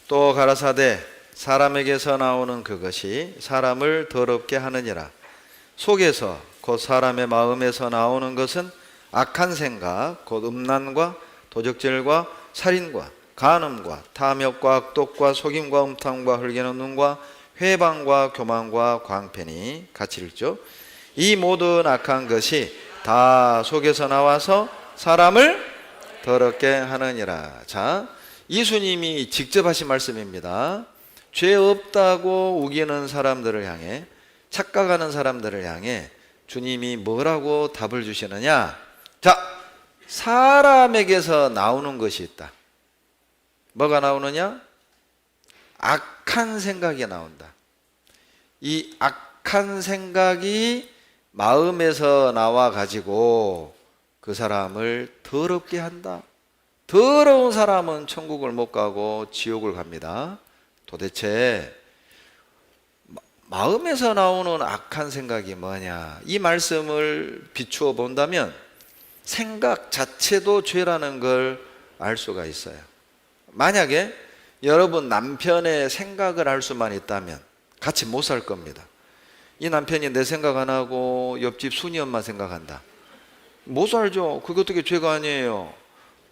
또 가라사대 사람에게서 나오는 그것이 사람을 더럽게 하느니라. 속에서 곧 사람의 마음에서 나오는 것은 악한 생각 곧 음란과 도적질과 살인과 간음과 탐욕과 악독과 속임과 음탕과 흘기는 눈과 회방과 교만과 광패니. 같이 읽죠. 이 모든 악한 것이 다 속에서 나와서 사람을 더럽게 하느니라. 자, 예수님이 직접 하신 말씀입니다. 죄 없다고 우기는 사람들을 향해, 착각하는 사람들을 향해 주님이 뭐라고 답을 주시느냐? 자, 사람에게서 나오는 것이 있다. 뭐가 나오느냐? 악한 생각이 나온다. 이 악한 생각이 마음에서 나와 가지고 그 사람을 더럽게 한다. 더러운 사람은 천국을 못 가고 지옥을 갑니다. 도대체 마음에서 나오는 악한 생각이 뭐냐? 이 말씀을 비추어 본다면 생각 자체도 죄라는 걸 알 수가 있어요. 만약에 여러분 남편의 생각을 알 수만 있다면 같이 못 살 겁니다. 이 남편이 내 생각 안 하고 옆집 순이 엄마 생각한다. 못 살죠. 그게 어떻게 죄가 아니에요.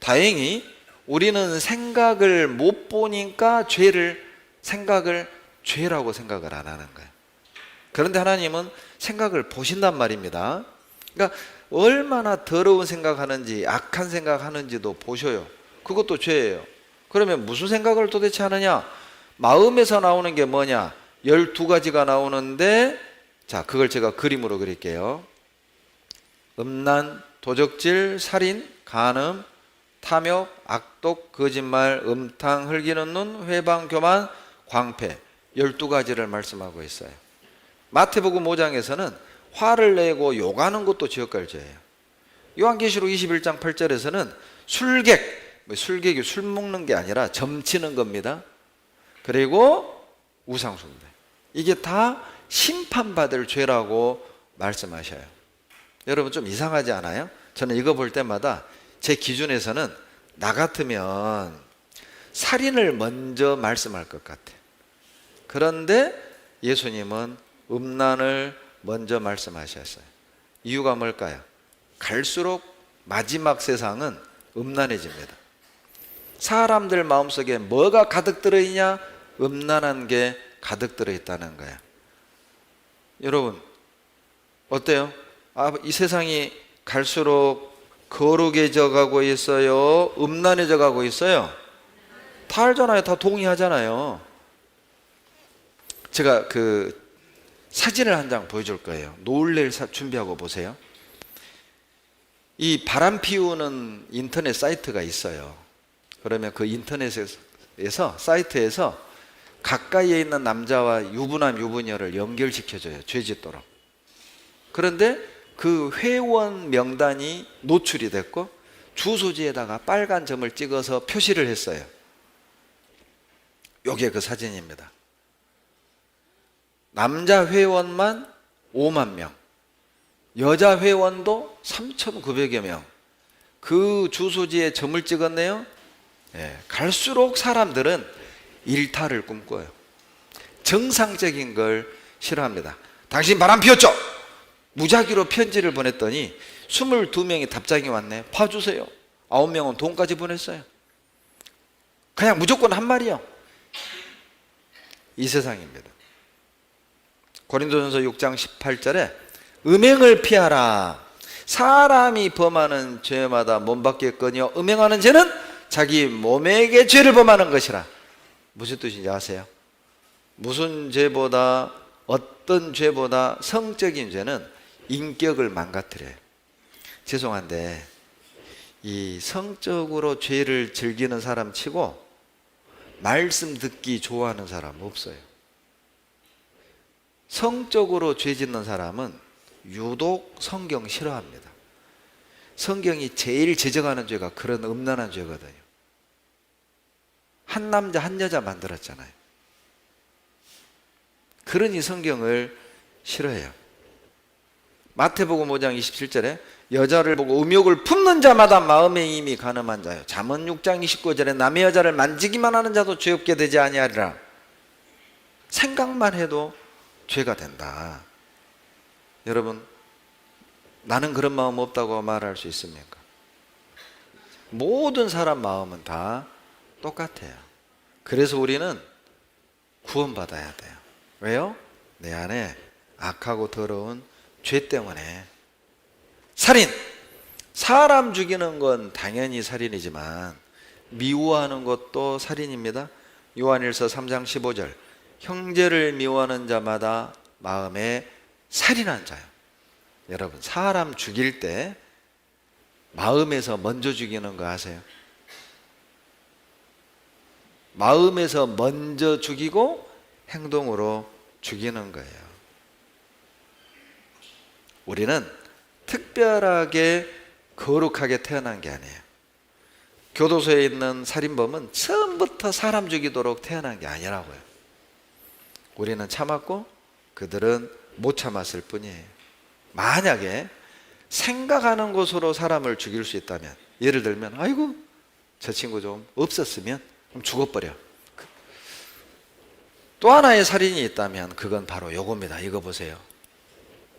다행히 우리는 생각을 못 보니까 생각을 죄라고 생각을 안 하는 거예요. 그런데 하나님은 생각을 보신단 말입니다. 그러니까 얼마나 더러운 생각하는지 악한 생각하는지도 보셔요. 그것도 죄예요. 그러면 무슨 생각을 도대체 하느냐? 마음에서 나오는 게 뭐냐? 12가지가 나오는데, 자, 그걸 제가 그림으로 그릴게요. 음란, 도적질, 살인, 간음, 탐욕, 악독, 거짓말, 음탕, 흘기는 눈, 회방, 교만, 광패. 12가지를 말씀하고 있어요. 마태복음 5장에서는 화를 내고 욕하는 것도 지역갈 죄예요. 요한계시록 21장 8절에서는 술객이 술 먹는 게 아니라 점치는 겁니다. 그리고 우상숭배. 이게 다 심판받을 죄라고 말씀하셔요. 여러분 좀 이상하지 않아요? 저는 이거 볼 때마다 제 기준에서는 나 같으면 살인을 먼저 말씀할 것 같아요. 그런데 예수님은 음란을 먼저 말씀하셨어요. 이유가 뭘까요? 갈수록 마지막 세상은 음란해집니다. 사람들 마음속에 뭐가 가득 들어있냐? 음란한 게 가득 들어있다는 거예요. 여러분 어때요? 이 세상이 갈수록 거룩해져 가고 있어요? 음란해져 가고 있어요? 다 알잖아요. 다 동의하잖아요. 제가 그 사진을 한 장 보여줄 거예요. 노을 내일 준비하고 보세요. 이 바람 피우는 인터넷 사이트가 있어요. 그러면 그 인터넷에서 사이트에서 가까이에 있는 남자와 유부남 유부녀를 연결시켜줘요. 죄 짓도록. 그런데 그 회원 명단이 노출이 됐고 주소지에다가 빨간 점을 찍어서 표시를 했어요. 요게 그 사진입니다. 남자 회원만 5만 명, 여자 회원도 3,900여 명. 그 주소지에 점을 찍었네요. 갈수록 사람들은 일탈을 꿈꿔요. 정상적인 걸 싫어합니다. 당신 바람 피웠죠? 무작위로 편지를 보냈더니 22명이 답장이 왔네. 봐주세요. 9명은 돈까지 보냈어요. 그냥 무조건 한 말이요. 이 세상입니다. 고린도전서 6장 18절에 음행을 피하라. 사람이 범하는 죄마다 몸받겠거니와 음행하는 죄는 자기 몸에게 죄를 범하는 것이라. 무슨 뜻인지 아세요? 무슨 죄보다, 어떤 죄보다 성적인 죄는 인격을 망가뜨려요. 죄송한데 이 성적으로 죄를 즐기는 사람 치고 말씀 듣기 좋아하는 사람 없어요. 성적으로 죄 짓는 사람은 유독 성경 싫어합니다. 성경이 제일 제정하는 죄가 그런 음란한 죄거든요. 한 남자 한 여자 만들었잖아요. 그러니 성경을 싫어해요. 마태복음 5장 27절에 여자를 보고 음욕을 품는 자마다 마음에 이미 간음한 자요. 잠언 6장 29절에 남의 여자를 만지기만 하는 자도 죄 없게 되지 아니하리라. 생각만 해도 죄가 된다. 여러분, 나는 그런 마음 없다고 말할 수 있습니까? 모든 사람 마음은 다 똑같아요. 그래서 우리는 구원받아야 돼요. 왜요? 내 안에 악하고 더러운 죄 때문에. 살인, 사람 죽이는 건 당연히 살인이지만 미워하는 것도 살인입니다. 요한일서 3장 15절, 형제를 미워하는 자마다 마음에 살인한 자요. 여러분, 사람 죽일 때 마음에서 먼저 죽이는 거 아세요? 마음에서 먼저 죽이고 행동으로 죽이는 거예요. 우리는 특별하게 거룩하게 태어난 게 아니에요. 교도소에 있는 살인범은 처음부터 사람 죽이도록 태어난 게 아니라고요. 우리는 참았고 그들은 못 참았을 뿐이에요. 만약에 생각하는 것으로 사람을 죽일 수 있다면, 예를 들면 아이고 저 친구 좀 없었으면 그럼 죽어버려. 또 하나의 살인이 있다면 그건 바로 요겁니다. 이거 보세요.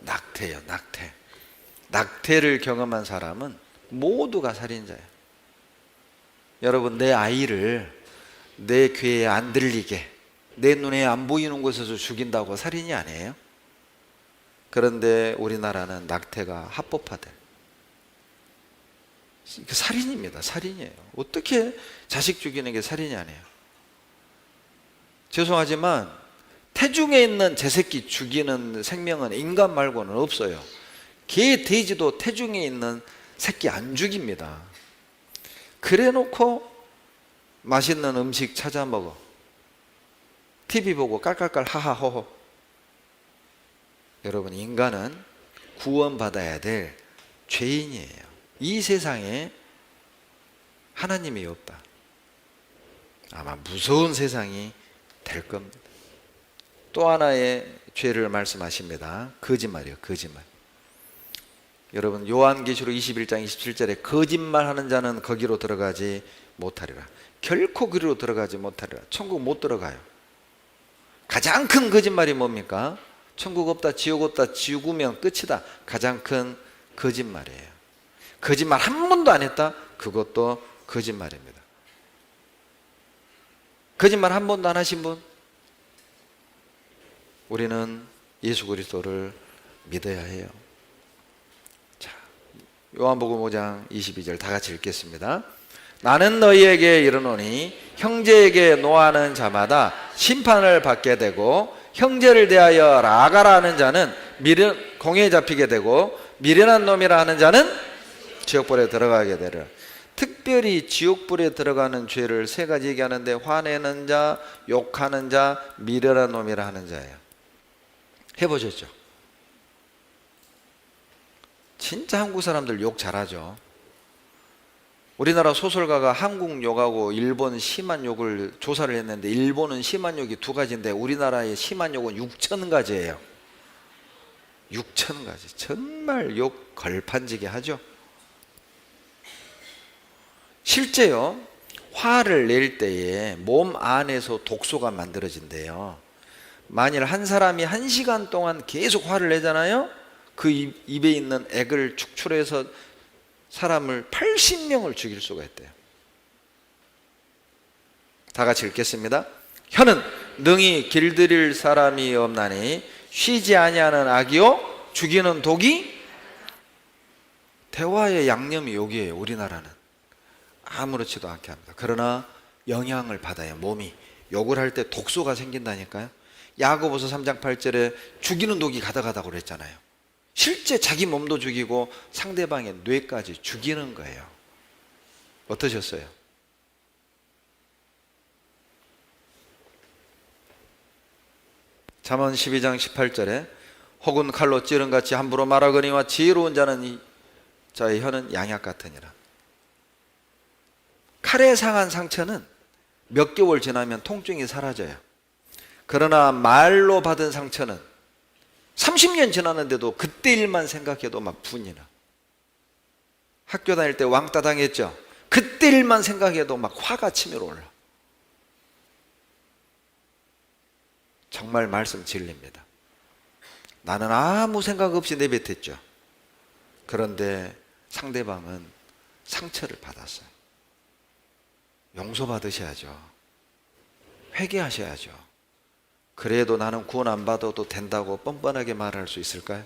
낙태예요. 낙태. 낙태를 경험한 사람은 모두가 살인자예요. 여러분, 내 아이를 내 귀에 안 들리게, 내 눈에 안 보이는 곳에서 죽인다고 살인이 아니에요? 그런데 우리나라는 낙태가 합법화돼. 살인입니다. 살인이에요. 어떻게 자식 죽이는 게 살인이 아니에요? 죄송하지만 태중에 있는 제 새끼 죽이는 생명은 인간 말고는 없어요. 개, 돼지도 태중에 있는 새끼 안 죽입니다. 그래 놓고 맛있는 음식 찾아 먹어. TV 보고 깔깔깔 하하호호. 여러분, 인간은 구원받아야 될 죄인이에요. 이 세상에 하나님이 없다. 아마 무서운 세상이 될 겁니다. 또 하나의 죄를 말씀하십니다. 거짓말이요. 거짓말. 여러분, 요한계시록 21장 27절에 거짓말하는 자는 거기로 들어가지 못하리라. 결코 그리로 들어가지 못하리라. 천국 못 들어가요. 가장 큰 거짓말이 뭡니까? 천국 없다, 지옥 없다, 죽으면 끝이다. 가장 큰 거짓말이에요. 거짓말 한 번도 안 했다? 그것도 거짓말입니다. 거짓말 한 번도 안 하신 분? 우리는 예수 그리스도를 믿어야 해요. 자, 요한복음 5장 22절 다 같이 읽겠습니다. 나는 너희에게 이르노니 형제에게 노하는 자마다 심판을 받게 되고 형제를 대하여 라가라 하는 자는 공에 잡히게 되고 미련한 놈이라 하는 자는 지옥불에 들어가게 되리라. 특별히 지옥불에 들어가는 죄를 세 가지 얘기하는데, 화내는 자, 욕하는 자, 미련한 놈이라 하는 자예요. 해보셨죠? 진짜 한국 사람들 욕 잘하죠. 우리나라 소설가가 한국 욕하고 일본 심한 욕을 조사를 했는데, 일본은 심한 욕이 두 가지인데 우리나라의 심한 욕은 6,000가지예요. 6,000가지. 정말 욕 걸판지게 하죠. 실제요, 화를 낼 때에 몸 안에서 독소가 만들어진대요. 만일 한 사람이 1시간 동안 계속 화를 내잖아요. 그 입에 있는 액을 축출해서 사람을 80명을 죽일 수가 있대요. 다 같이 읽겠습니다. 혀는 능히 길들일 사람이 없나니 쉬지 아니하는 악이요 죽이는 독이. 대화의 양념이 여기에요. 우리나라는 아무렇지도 않게 합니다. 그러나 영향을 받아요. 몸이 욕을 할 때 독소가 생긴다니까요. 야고보서 3장 8절에 죽이는 독이 가득하다고 그랬잖아요. 실제 자기 몸도 죽이고 상대방의 뇌까지 죽이는 거예요. 어떠셨어요? 잠언 12장 18절에 혹은 칼로 찌른같이 함부로 말하거니와 지혜로운 자는 자의 혀는 양약 같으니라. 칼에 상한 상처는 몇 개월 지나면 통증이 사라져요. 그러나 말로 받은 상처는 30년 지났는데도 그때 일만 생각해도 막 분이 나. 학교 다닐 때 왕따 당했죠? 그때 일만 생각해도 막 화가 치밀어 올라. 정말 말씀 진리입니다. 나는 아무 생각 없이 내뱉었죠. 그런데 상대방은 상처를 받았어요. 용서받으셔야죠. 회개하셔야죠. 그래도 나는 구원 안 받아도 된다고 뻔뻔하게 말할 수 있을까요?